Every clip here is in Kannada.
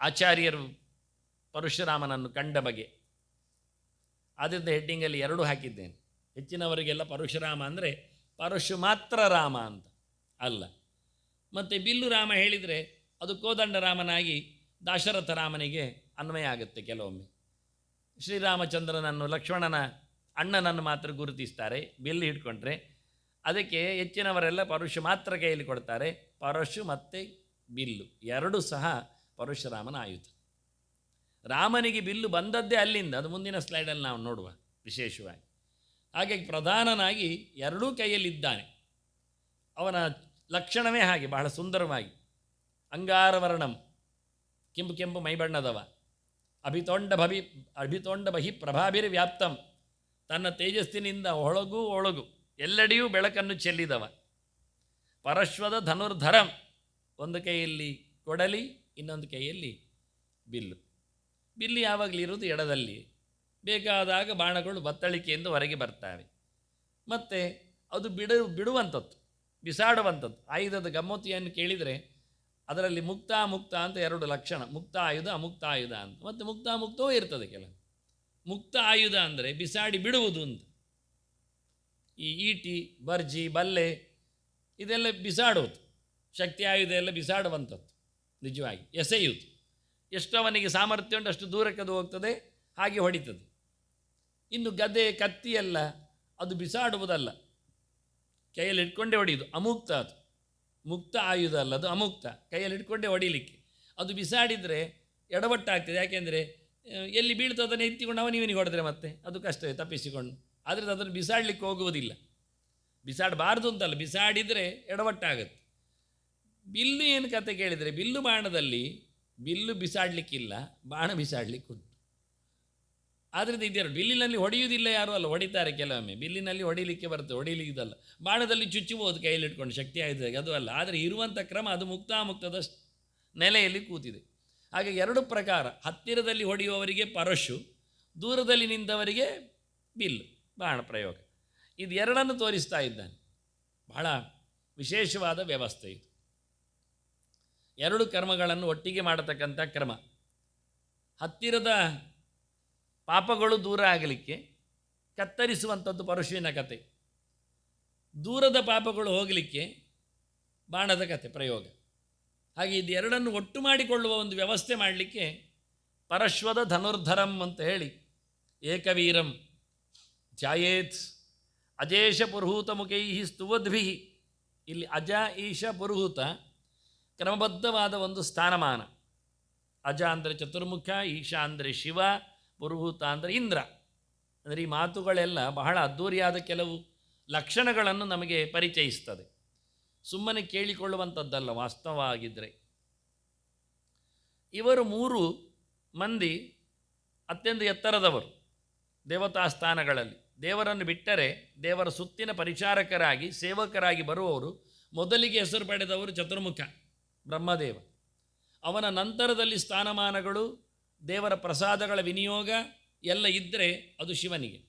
ಆಚಾರ್ಯರು ಪರಶುರಾಮನನ್ನು ಕಂಡ ಬಗೆ. ಆದ್ದರಿಂದ ಹೆಡ್ಡಿಂಗಲ್ಲಿ ಎರಡೂ ಹಾಕಿದ್ದೇನೆ. ಹೆಚ್ಚಿನವರಿಗೆಲ್ಲ ಪರಶುರಾಮ ಅಂದರೆ ಪರಶು ಮಾತ್ರ ರಾಮ ಅಂತ ಅಲ್ಲ. ಮತ್ತು ಬಿಲ್ಲು ರಾಮ ಹೇಳಿದರೆ ಅದು ಕೋದಂಡ ರಾಮನಾಗಿ ದಾಶರಥ ರಾಮನಿಗೆ ಅನ್ವಯ ಆಗುತ್ತೆ. ಕೆಲವೊಮ್ಮೆ ಶ್ರೀರಾಮಚಂದ್ರನನ್ನು ಲಕ್ಷ್ಮಣನ ಅಣ್ಣನನ್ನು ಮಾತ್ರ ಗುರುತಿಸ್ತಾರೆ ಬಿಲ್ಲು ಹಿಡ್ಕೊಂಡ್ರೆ. ಅದಕ್ಕೆ ಹೆಚ್ಚಿನವರೆಲ್ಲ ಪರಶು ಮಾತ್ರ ಕೈಯಲ್ಲಿ ಕೊಡ್ತಾರೆ. ಪರಶು ಮತ್ತು ಬಿಲ್ಲು ಎರಡೂ ಸಹ ಪರಶುರಾಮನ ಆಯುಧ. ರಾಮನಿಗೆ ಬಿಲ್ಲು ಬಂದದ್ದೇ ಅಲ್ಲಿಂದ, ಅದು ಮುಂದಿನ ಸ್ಲೈಡಲ್ಲಿ ನಾವು ನೋಡುವ ವಿಶೇಷವಾಗಿ. ಹಾಗೆ ಪ್ರಧಾನನಾಗಿ ಎರಡೂ ಕೈಯಲ್ಲಿದ್ದಾನೆ. ಅವನ ಲಕ್ಷಣವೇ ಹಾಗೆ, ಬಹಳ ಸುಂದರವಾಗಿ ಅಂಗಾರವರ್ಣಂ, ಕೆಂಪು ಕೆಂಪು ಮೈಬಣ್ಣದವ, ಅಭಿತೋಂಡ ಬಹಿ ಪ್ರಭಾಭಿರ್ ವ್ಯಾಪ್ತಂ, ತನ್ನ ತೇಜಸ್ಸಿನಿಂದ ಒಳಗು ಎಲ್ಲೆಡೆಯೂ ಬೆಳಕನ್ನು ಚೆಲ್ಲಿದವ. ಪರಶ್ವದ ಧನುರ್ಧರಂ, ಒಂದು ಕೈಯಲ್ಲಿ ಕೊಡಲಿ, ಇನ್ನೊಂದು ಕೈಯಲ್ಲಿ ಬಿಲ್ಲು. ಬಿಲ್ಲು ಯಾವಾಗಲೂ ಇರುವುದು ಎಡದಲ್ಲಿ. ಬೇಕಾದಾಗ ಬಾಣಗಳು ಬತ್ತಳಿಕೆಯಿಂದ ಹೊರಗೆ ಬರ್ತವೆ. ಮತ್ತು ಅದು ಬಿಡುವಂಥದ್ದು, ಬಿಸಾಡುವಂಥದ್ದು. ಆಯುಧದ ಗಮ್ಮತ್ತಿಯನ್ನು ಕೇಳಿದರೆ ಅದರಲ್ಲಿ ಮುಕ್ತ ಅಂತ ಎರಡು ಲಕ್ಷಣ, ಮುಕ್ತ ಆಯುಧ ಅಮುಕ್ತ ಆಯುಧ ಅಂತ. ಮತ್ತು ಮುಕ್ತವೂ ಇರ್ತದೆ ಕೆಲವು. ಮುಕ್ತ ಆಯುಧ ಅಂದರೆ ಬಿಸಾಡಿ ಬಿಡುವುದು ಅಂತ. ಈ ಈಟಿ, ಬರ್ಜಿ, ಬಲ್ಲೆ ಇದೆಲ್ಲ ಬಿಸಾಡುವುದು. ಶಕ್ತಿ ಆಯುಧ ಎಲ್ಲ ಬಿಸಾಡುವಂಥದ್ದು, ನಿಜವಾಗಿ ಎಸೆಯುವುದು. ಎಷ್ಟು ಅವನಿಗೆ ಸಾಮರ್ಥ್ಯ ಉಂಟು ಅಷ್ಟು ದೂರಕ್ಕೆ ಅದು ಹೋಗ್ತದೆ, ಹಾಗೆ ಹೊಡಿತದೆ. ಇನ್ನು ಗದೆ, ಕತ್ತಿ ಎಲ್ಲ ಅದು ಬಿಸಾಡುವುದಲ್ಲ, ಕೈಯಲ್ಲಿ ಇಟ್ಕೊಂಡೇ ಹೊಡೆಯುವುದು. ಅಮುಕ್ತ ಅದು, ಮುಕ್ತ ಆಯುಧ ಅಲ್ಲ, ಅದು ಅಮುಕ್ತ, ಕೈಯಲ್ಲಿ ಇಟ್ಕೊಂಡೇ ಹೊಡಿಲಿಕ್ಕೆ. ಅದು ಬಿಸಾಡಿದರೆ ಎಡವಟ್ಟಾಗ್ತದೆ. ಯಾಕೆಂದರೆ ಎಲ್ಲಿ ಬೀಳ್ತದೆ ಅದನ್ನು ಎತ್ತಿಕೊಂಡು ಅವನಿವನಿಗೆ ಹೊಡೆದ್ರೆ ಮತ್ತೆ ಅದು ಕಷ್ಟವೇ ತಪ್ಪಿಸಿಕೊಂಡು. ಆದರೆ ಅದನ್ನು ಬಿಸಾಡಲಿಕ್ಕೆ ಹೋಗುವುದಿಲ್ಲ. ಬಿಸಾಡಬಾರ್ದು ಅಂತಲ್ಲ, ಬಿಸಾಡಿದರೆ ಎಡವಟ್ಟಾಗುತ್ತೆ. ಬಿಲ್ಲು ಏನು ಕತೆ ಕೇಳಿದರೆ, ಬಿಲ್ಲು ಬಾಣದಲ್ಲಿ ಬಿಲ್ಲು ಬಿಸಾಡಲಿಕ್ಕಿಲ್ಲ, ಬಾಣ ಬಿಸಾಡಲಿಕ್ಕುಂಟು. ಆದ್ದರಿಂದ ಇದೆರಡು. ಬಿಲ್ಲಿನಲ್ಲಿ ಹೊಡೆಯುವುದಿಲ್ಲ ಯಾರೂ ಅಲ್ಲ, ಹೊಡಿತಾರೆ ಕೆಲವೊಮ್ಮೆ. ಬಿಲ್ಲಿನಲ್ಲಿ ಹೊಡಿಲಿಕ್ಕೆ ಬರ್ತದೆ, ಹೊಡಿಲಿಕ್ಕಿದಲ್ಲ. ಬಾಣದಲ್ಲಿ ಚುಚ್ಚುವುದು ಕೈಯಲ್ಲಿಟ್ಕೊಂಡು, ಶಕ್ತಿ ಆಯುಧದಾಗ, ಅದು ಅಲ್ಲ. ಆದರೆ ಇರುವಂಥ ಕ್ರಮ ಅದು ಮುಕ್ತಾಮುಕ್ತದ ನೆಲೆಯಲ್ಲಿ ಕೂತಿದೆ. ಹಾಗೆ ಎರಡು ಪ್ರಕಾರ, ಹತ್ತಿರದಲ್ಲಿ ಹೊಡೆಯುವವರಿಗೆ ಪರಶು, ದೂರದಲ್ಲಿ ನಿಂತವರಿಗೆ ಬಿಲ್ಲು, ಬಾಣ ಪ್ರಯೋಗ. ಇದು ಎರಡನ್ನು ತೋರಿಸ್ತಾ ಇದ್ದಾನೆ. ಬಹಳ ವಿಶೇಷವಾದ ವ್ಯವಸ್ಥೆ ಇದು. ಎರಡು ಕರ್ಮಗಳನ್ನು ಒಟ್ಟಿಗೆ ಮಾಡತಕ್ಕಂಥ ಕ್ರಮ. ಹತ್ತಿರದ ಪಾಪಗಳು ದೂರ ಆಗಲಿಕ್ಕೆ ಕತ್ತರಿಸುವಂಥದ್ದು ಪರಶುವಿನ ಕತೆ, ದೂರದ ಪಾಪಗಳು ಹೋಗಲಿಕ್ಕೆ ಬಾಣದ ಕತೆ ಪ್ರಯೋಗ. ಹಾಗೆ ಇದು ಎರಡನ್ನು ಒಟ್ಟು ಮಾಡಿಕೊಳ್ಳುವ ಒಂದು ವ್ಯವಸ್ಥೆ ಮಾಡಲಿಕ್ಕೆ ಪರಶ್ವದ ಧನುರ್ಧರಂ ಅಂತ ಹೇಳಿ, ಏಕವೀರಂ ಧ್ಯಾಯೇತ್ ಅಜೇಶ ಪುರುಹೂತ ಮುಖೈ ಸ್ತುವದ್ಭಿ. ಇಲ್ಲಿ ಅಜ, ಈಶ, ಪುರುಹೂತ ಕ್ರಮಬದ್ಧವಾದ ಒಂದು ಸ್ಥಾನಮಾನ. ಅಜ ಅಂದರೆ ಚತುರ್ಮುಖ, ಈಶ ಅಂದರೆ ಶಿವ, ಪುರುಹೂತ ಅಂದರೆ ಇಂದ್ರ. ಅಂದರೆ ಈ ಮಾತುಗಳೆಲ್ಲ ಬಹಳ ಅದ್ಧೂರಿಯಾದ ಕೆಲವು ಲಕ್ಷಣಗಳನ್ನು ನಮಗೆ ಪರಿಚಯಿಸ್ತದೆ. ಸುಮ್ಮನೆ ಕೇಳಿಕೊಳ್ಳುವಂಥದ್ದಲ್ಲ ವಾಸ್ತವವಾಗಿದ್ದರೆ. ಇವರು ಮೂರು ಮಂದಿ ಅತ್ಯಂತ ಎತ್ತರದವರು ದೇವತಾ ಸ್ಥಾನಗಳಲ್ಲಿ. ದೇವರನ್ನು ಬಿಟ್ಟರೆ ದೇವರ ಸುತ್ತಿನ ಪರಿಚಾರಕರಾಗಿ, ಸೇವಕರಾಗಿ ಬರುವವರು ಮೊದಲಿಗೆ ಹೆಸರು ಪಡೆದವರು ಚತುರ್ಮುಖ ಬ್ರಹ್ಮದೇವ. ಅವನ ನಂತರದಲ್ಲಿ ಸ್ಥಾನಮಾನಗಳು, ದೇವರ ಪ್ರಸಾದಗಳ ವಿನಿಯೋಗ ಎಲ್ಲ ಇದ್ದರೆ ಅದು ಶಿವನಿಗೆ.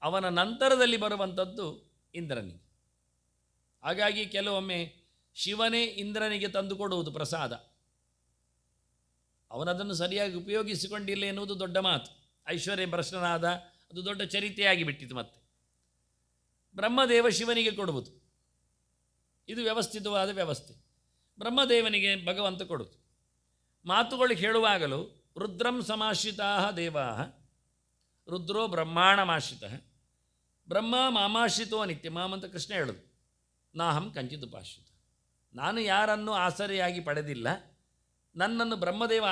ಅವನ ನಂತರದಲ್ಲಿ ಬರುವಂಥದ್ದು ಇಂದ್ರನಿಗೆ. ಹಾಗಾಗಿ ಕೆಲವೊಮ್ಮೆ ಶಿವನೇ ಇಂದ್ರನಿಗೆ ತಂದುಕೊಡುವುದು ಪ್ರಸಾದ. ಅವನದನ್ನು ಸರಿಯಾಗಿ ಉಪಯೋಗಿಸಿಕೊಂಡಿಲ್ಲ ಎನ್ನುವುದು ದೊಡ್ಡ ಮಾತು. ಐಶ್ವರ್ಯ ಭ್ರಷ್ಟನಾದ, ಅದು ದೊಡ್ಡ ಚರಿತೆಯಾಗಿ ಬಿಟ್ಟಿತು. ಮತ್ತೆ ಬ್ರಹ್ಮದೇವ ಶಿವನಿಗೆ ಕೊಡುವುದು, ಇದು ವ್ಯವಸ್ಥಿತವಾದ ವ್ಯವಸ್ಥೆ. ಬ್ರಹ್ಮದೇವನಿಗೆ ಭಗವಂತ ಕೊಡುವುದು. ಮಾತುಗಳು ಹೇಳುವಾಗಲೂ ರುದ್ರಂ ಸಮಾಶ್ರಿತಾ ದೇವಾ, ರುದ್ರೋ ಬ್ರಹ್ಮಾಣಮಾಶ್ರಿತ, ಬ್ರಹ್ಮ ಮಾಮಾಶ್ರಿತೋ ನಿತ್ಯ ಮಾಮ್ ಅಂತ ಕೃಷ್ಣ ಹೇಳೋದು. ನಾಹಂ ಕಂಚಿತ್ ಉಪಾಶ್ರಿತ, ನಾನು ಯಾರನ್ನು ಆಸರೆಯಾಗಿ ಪಡೆದಿಲ್ಲ, ನನ್ನನ್ನು ಬ್ರಹ್ಮದೇವ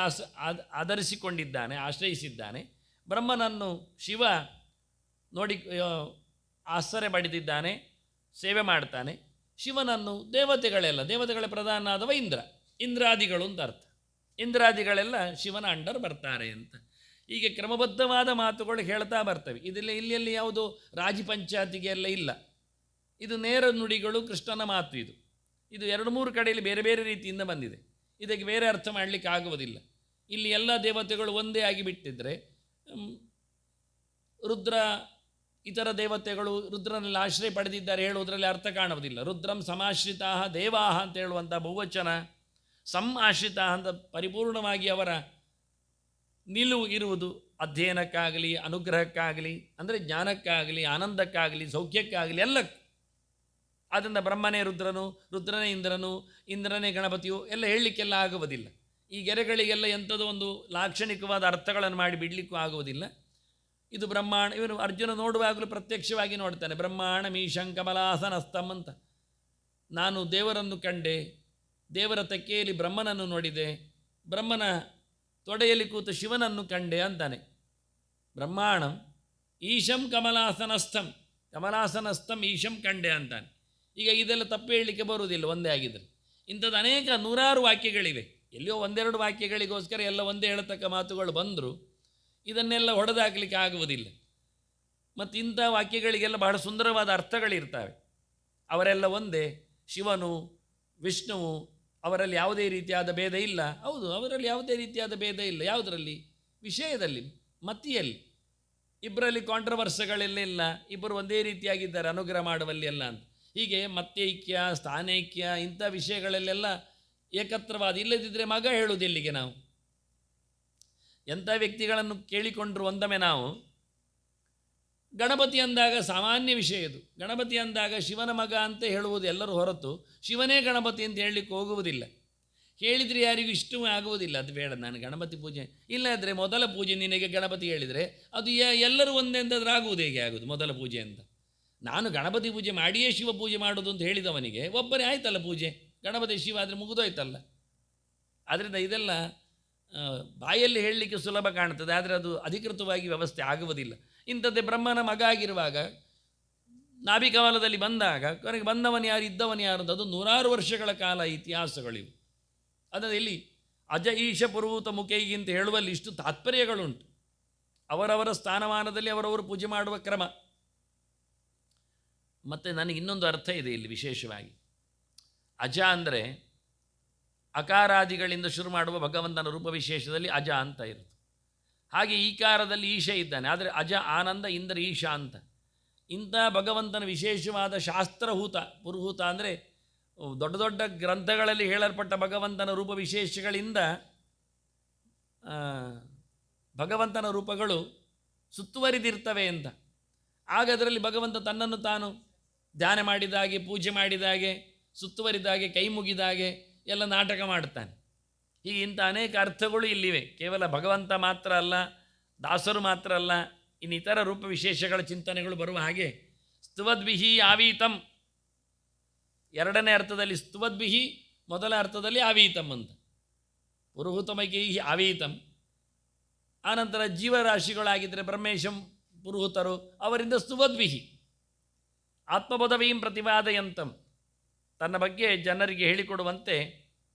ಆಧರಿಸಿಕೊಂಡಿದ್ದಾನೆ, ಆಶ್ರಯಿಸಿದ್ದಾನೆ. ಬ್ರಹ್ಮನನ್ನು ಶಿವ ನೋಡಿ ಆಶ್ರಯ ಪಡೆದಿದ್ದಾನೆ, ಸೇವೆ ಮಾಡ್ತಾನೆ. ಶಿವನನ್ನು ದೇವತೆಗಳ ಪ್ರಧಾನನಾದವ ಇಂದ್ರ, ಇಂದ್ರಾದಿಗಳು ಅಂತ ಅರ್ಥ. ಇಂದ್ರಾದಿಗಳೆಲ್ಲ ಶಿವನ ಅಂಡರ್ ಬರ್ತಾರೆ ಅಂತ. ಹೀಗೆ ಕ್ರಮಬದ್ಧವಾದ ಮಾತುಗಳು ಹೇಳ್ತಾ ಬರ್ತವೆ. ಇದೆಲ್ಲ ಇಲ್ಲಿ ಯಾವುದು ರಾಜಿ ಪಂಚಾಯತಿಗೆ ಎಲ್ಲ ಇಲ್ಲ. ಇದು ನೇರ ನುಡಿಗಳು, ಕೃಷ್ಣನ ಮಾತು. ಇದು ಎರಡು ಮೂರು ಕಡೆಯಲ್ಲಿ ಬೇರೆ ಬೇರೆ ರೀತಿಯಿಂದ ಬಂದಿದೆ. ಇದಕ್ಕೆ ಬೇರೆ ಅರ್ಥ ಮಾಡಲಿಕ್ಕೆ ಆಗುವುದಿಲ್ಲ. ಇಲ್ಲಿ ಎಲ್ಲ ದೇವತೆಗಳು ಒಂದೇ ಆಗಿಬಿಟ್ಟಿದ್ದರೆ ರುದ್ರ ಇತರ ದೇವತೆಗಳು ರುದ್ರನಲ್ಲಿ ಆಶ್ರಯ ಪಡೆದಿದ್ದಾರೆ ಹೇಳುವುದರಲ್ಲಿ ಅರ್ಥ ಕಾಣುವುದಿಲ್ಲ. ರುದ್ರಂ ಸಮಾಶ್ರಿತಾ ದೇವಾಹ ಅಂತ ಹೇಳುವಂಥ ಬಹುವಚನ ಆಶ್ರಿತ ಅಂತ ಪರಿಪೂರ್ಣವಾಗಿ ಅವರ ನಿಲುವು ಇರುವುದು ಅಧ್ಯಯನಕ್ಕಾಗಲಿ, ಅನುಗ್ರಹಕ್ಕಾಗಲಿ, ಅಂದರೆ ಜ್ಞಾನಕ್ಕಾಗಲಿ, ಆನಂದಕ್ಕಾಗಲಿ, ಸೌಖ್ಯಕ್ಕಾಗಲಿ, ಎಲ್ಲಕ್ಕೂ. ಆದ್ದರಿಂದ ಬ್ರಹ್ಮನೇ ರುದ್ರನು, ರುದ್ರನೇ ಇಂದ್ರನು, ಇಂದ್ರನೇ ಗಣಪತಿಯು ಎಲ್ಲ ಹೇಳಲಿಕ್ಕೆಲ್ಲ ಆಗುವುದಿಲ್ಲ. ಈ ಗೆರೆಗಳಿಗೆಲ್ಲ ಎಂಥದೋ ಒಂದು ಲಾಕ್ಷಣಿಕವಾದ ಅರ್ಥಗಳನ್ನು ಮಾಡಿ ಬಿಡಲಿಕ್ಕೂ ಆಗುವುದಿಲ್ಲ. ಇದು ಬ್ರಹ್ಮಾಂಡ. ಇವನು ಅರ್ಜುನ ನೋಡುವಾಗಲೂ ಪ್ರತ್ಯಕ್ಷವಾಗಿ ನೋಡ್ತಾನೆ, ಬ್ರಹ್ಮಾಂಡ ಮೀಶಂ ಕಮಲಾಸನಸ್ತಂ ಅಂತ. ನಾನು ದೇವರನ್ನು ಕಂಡೆ, ದೇವರ ತೆಕ್ಕೆಯಲ್ಲಿ ಬ್ರಹ್ಮನನ್ನು ನೋಡಿದೆ, ಬ್ರಹ್ಮನ ತೊಡೆಯಲ್ಲಿ ಕೂತು ಶಿವನನ್ನು ಕಂಡೆ ಅಂತಾನೆ. ಬ್ರಹ್ಮಾಣಂ ಈಶಂ ಕಮಲಾಸನಸ್ಥಂ, ಕಮಲಾಸನಸ್ಥಂ ಈಶಂ ಕಂಡೆ ಅಂತಾನೆ. ಈಗ ಇದೆಲ್ಲ ತಪ್ಪು ಹೇಳಲಿಕ್ಕೆ ಬರುವುದಿಲ್ಲ ಒಂದೇ ಆಗಿದ್ದರೆ. ಇಂಥದ್ದು ಅನೇಕ ನೂರಾರು ವಾಕ್ಯಗಳಿವೆ. ಎಲ್ಲಿಯೋ ಒಂದೆರಡು ವಾಕ್ಯಗಳಿಗೋಸ್ಕರ ಎಲ್ಲ ಒಂದೇ ಹೇಳತಕ್ಕ ಮಾತುಗಳು ಬಂದರೂ ಇದನ್ನೆಲ್ಲ ಹೊಡೆದಾಕಲಿಕ್ಕೆ ಆಗುವುದಿಲ್ಲ. ಮತ್ತು ಇಂಥ ವಾಕ್ಯಗಳಿಗೆಲ್ಲ ಬಹಳ ಸುಂದರವಾದ ಅರ್ಥಗಳಿರ್ತವೆ. ಅವರೆಲ್ಲ ಒಂದೇ, ಶಿವನು ವಿಷ್ಣುವು, ಅವರಲ್ಲಿ ಯಾವುದೇ ರೀತಿಯಾದ ಭೇದ ಇಲ್ಲ. ಹೌದು, ಅವರಲ್ಲಿ ಯಾವುದೇ ರೀತಿಯಾದ ಭೇದ ಇಲ್ಲ. ಯಾವುದರಲ್ಲಿ? ವಿಷಯದಲ್ಲಿ, ಮತಿಯಲ್ಲಿ. ಇಬ್ಬರಲ್ಲಿ ಕಾಂಟ್ರವರ್ಸಗಳೆಲ್ಲ, ಇಬ್ಬರು ಒಂದೇ ರೀತಿಯಾಗಿದ್ದಾರೆ ಅನುಗ್ರಹ ಮಾಡುವಲ್ಲಿ ಎಲ್ಲ ಅಂತ. ಹೀಗೆ ಮತ್ತೈಕ್ಯ, ಸ್ಥಾನೈಕ್ಯ, ಇಂಥ ವಿಷಯಗಳಲ್ಲೆಲ್ಲ ಏಕತ್ರವಾದ. ಇಲ್ಲದಿದ್ದರೆ ಮಗ ಹೇಳುವುದು ಎಲ್ಲಿಗೆ ನಾವು? ಎಂಥ ವ್ಯಕ್ತಿಗಳನ್ನು ಕೇಳಿಕೊಂಡ್ರು ಒಂದೊಮ್ಮೆ ನಾವು, ಗಣಪತಿ ಅಂದಾಗ ಸಾಮಾನ್ಯ ವಿಷಯ ಇದು. ಗಣಪತಿ ಅಂದಾಗ ಶಿವನ ಮಗ ಅಂತ ಹೇಳುವುದು ಎಲ್ಲರೂ ಹೊರತು ಶಿವನೇ ಗಣಪತಿ ಅಂತ ಹೇಳಲಿಕ್ಕೆ ಹೋಗುವುದಿಲ್ಲ. ಹೇಳಿದರೆ ಯಾರಿಗೂ ಇಷ್ಟವೂ ಆಗುವುದಿಲ್ಲ. ಅದು ಬೇಡ, ನಾನು ಗಣಪತಿ ಪೂಜೆ ಇಲ್ಲದ್ರೆ ಮೊದಲ ಪೂಜೆ ನಿನಗೆ ಗಣಪತಿ ಹೇಳಿದರೆ ಅದು ಎಲ್ಲರೂ ಒಂದೇ ಅಂತಂದ್ರೆ ಆಗುವುದು ಹೇಗೆ ಆಗುವುದು ಮೊದಲ ಪೂಜೆ ಅಂತ? ನಾನು ಗಣಪತಿ ಪೂಜೆ ಮಾಡಿಯೇ ಶಿವ ಪೂಜೆ ಮಾಡೋದು ಅಂತ ಹೇಳಿದವನಿಗೆ ಒಬ್ಬರೇ ಆಯ್ತಲ್ಲ ಪೂಜೆ, ಗಣಪತಿ ಶಿವ ಆದರೆ ಮುಗಿದೋಯ್ತಲ್ಲ. ಆದ್ದರಿಂದ ಇದೆಲ್ಲ ಬಾಯಲ್ಲಿ ಹೇಳಲಿಕ್ಕೆ ಸುಲಭ ಕಾಣ್ತದೆ, ಆದರೆ ಅದು ಅಧಿಕೃತವಾಗಿ ವ್ಯವಸ್ಥೆ ಆಗುವುದಿಲ್ಲ. ಇಂಥದ್ದೇ ಬ್ರಹ್ಮನ ಮಗ ಆಗಿರುವಾಗ, ನಾಭಿಕಮಲದಲ್ಲಿ ಬಂದಾಗ ಕೊನೆಗೆ ಬಂದವನು ಯಾರು, ಇದ್ದವನು ಯಾರು ಅಂತ ಅದು ನೂರಾರು ವರ್ಷಗಳ ಕಾಲ ಇತಿಹಾಸಗಳಿವು. ಅದನ್ನು ಇಲ್ಲಿ ಅಜ ಈಶ ಪುರೂತ ಮುಖೈಗಿ ಅಂತ ಹೇಳುವಲ್ಲಿ ಇಷ್ಟು ತಾತ್ಪರ್ಯಗಳುಂಟು. ಅವರವರ ಸ್ಥಾನಮಾನದಲ್ಲಿ ಅವರವರು ಪೂಜೆ ಮಾಡುವ ಕ್ರಮ. ಮತ್ತು ನನಗೆ ಇನ್ನೊಂದು ಅರ್ಥ ಇದೆ ಇಲ್ಲಿ ವಿಶೇಷವಾಗಿ. ಅಜ ಅಂದರೆ ಅಕಾರಾದಿಗಳಿಂದ ಶುರು ಮಾಡುವ ಭಗವಂತನ ರೂಪ ವಿಶೇಷದಲ್ಲಿ ಅಜ ಅಂತ ಇರುತ್ತೆ. ಹಾಗೆ ಈಕಾರದಲ್ಲಿ ಈಶ ಇದ್ದಾನೆ, ಆದರೆ ಅಜ ಆನಂದ, ಇಂದ್ರ ಈಶ ಅಂತ. ಇಂಥ ಭಗವಂತನ ವಿಶೇಷವಾದ ಶಾಸ್ತ್ರಹೂತ, ಪುರುಹೂತ ಅಂದರೆ ದೊಡ್ಡ ದೊಡ್ಡ ಗ್ರಂಥಗಳಲ್ಲಿ ಹೇಳಲ್ಪಟ್ಟ ಭಗವಂತನ ರೂಪ ವಿಶೇಷಗಳಿಂದ ಭಗವಂತನ ರೂಪಗಳು ಸುತ್ತುವರಿದಿರ್ತವೆ ಅಂತ. ಆಗ ಅದರಲ್ಲಿ ಭಗವಂತ ತನ್ನನ್ನು ತಾನು ಧ್ಯಾನ ಮಾಡಿದಾಗೆ, ಪೂಜೆ ಮಾಡಿದಾಗೆ, ಸುತ್ತುವರಿದಾಗೆ, ಕೈ ಮುಗಿದಾಗೆ ಎಲ್ಲ ನಾಟಕ ಮಾಡ್ತಾನೆ. ಹೀಗೆ ಇಂಥ ಅನೇಕ ಅರ್ಥಗಳು ಇಲ್ಲಿವೆ. ಕೇವಲ ಭಗವಂತ ಮಾತ್ರ ಅಲ್ಲ, ದಾಸರು ಮಾತ್ರ ಅಲ್ಲ, ಇನ್ನಿತರ ರೂಪ ವಿಶೇಷಗಳ ಚಿಂತನೆಗಳು ಬರುವ ಹಾಗೆ ಸ್ತುವದ್ಭಿಹಿ ಆವೀತಂ, ಎರಡನೇ ಅರ್ಥದಲ್ಲಿ ಸ್ತುವದ್ಭಿಹಿ, ಮೊದಲ ಅರ್ಥದಲ್ಲಿ ಆವೀತಂ ಅಂತ. ಪುರುಹುತಮೈಕೈ ಆವೀತಂ. ಆನಂತರ ಜೀವರಾಶಿಗಳಾಗಿದ್ದರೆ ಬ್ರಹ್ಮೇಶಂ ಪುರುಹುತರು, ಅವರಿಂದ ಸ್ತುವದ್ಭಿಹಿ. ಆತ್ಮಬೋಧವೀಂ ಪ್ರತಿಪಾದಯಂತಂ, ತನ್ನ ಬಗ್ಗೆ ಜನರಿಗೆ ಹೇಳಿಕೊಡುವಂತೆ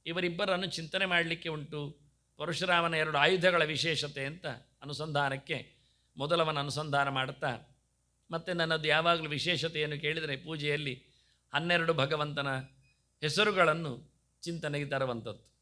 ಇವರಿಬ್ಬರನ್ನು ಚಿಂತನೆ ಮಾಡಲಿಕ್ಕೆ ಉಂಟು. ಪರಶುರಾಮನ ಎರಡು ಆಯುಧಗಳ ವಿಶೇಷತೆ ಅಂತ ಅನುಸಂಧಾನಕ್ಕೆ ಮೊದಲವನ ಅನುಸಂಧಾನ ಮಾಡುತ್ತಾ, ಮತ್ತು ನನ್ನದು ಯಾವಾಗಲೂ ವಿಶೇಷತೆಯನ್ನು ಕೇಳಿದರೆ ಪೂಜೆಯಲ್ಲಿ 12 ಭಗವಂತನ ಹೆಸರುಗಳನ್ನು ಚಿಂತನೆಗೆ ತರುವಂಥದ್ದು.